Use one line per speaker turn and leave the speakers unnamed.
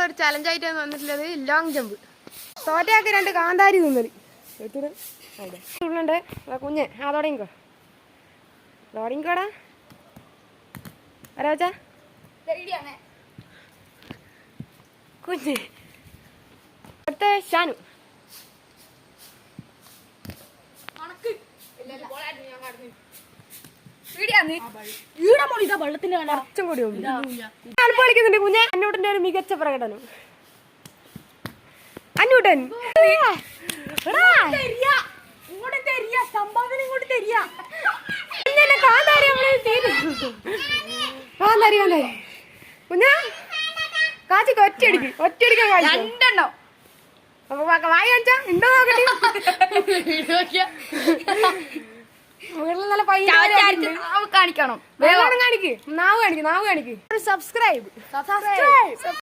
നമ്മളൊരു ചലഞ്ചായിട്ടാണ് വന്നിട്ടുള്ളത് long jump. തോറ്റയാൾക്ക് 2 കാന്താരി തിന്നല് ഉള്ളുണ്ട് കുഞ്ഞ്. ആ തുടങ്ങിക്കോ തുടങ്ങിക്കോടാ. വരാ വെച്ചാ കുഞ്ഞ്. അടുത്ത ഷാനു.
വെള്ളത്തിന്റെ
കുറച്ചും കൂടി കളിക്കുന്നുണ്ട് കുഞ്ഞെ. അന്നൂട്ടന്റെ ഒരു മികച്ച പ്രകടനം. അന്നൂട്ടൻ
സംഭാവന ഇങ്ങോട്ട് തരിക.
കുഞ്ഞാ കാച്ചിക്ക് ഒറ്റയടിക്കാൻ
രണ്ടെണ്ണം
അപ്പൊ വായി കാണിച്ചാ ഉണ്ടോ നോക്കട്ടെ. നല്ല
കാണിക്കണം.
കാണിക്ക് നാവ് കാണിക്ക്. സബ്സ്ക്രൈബ്.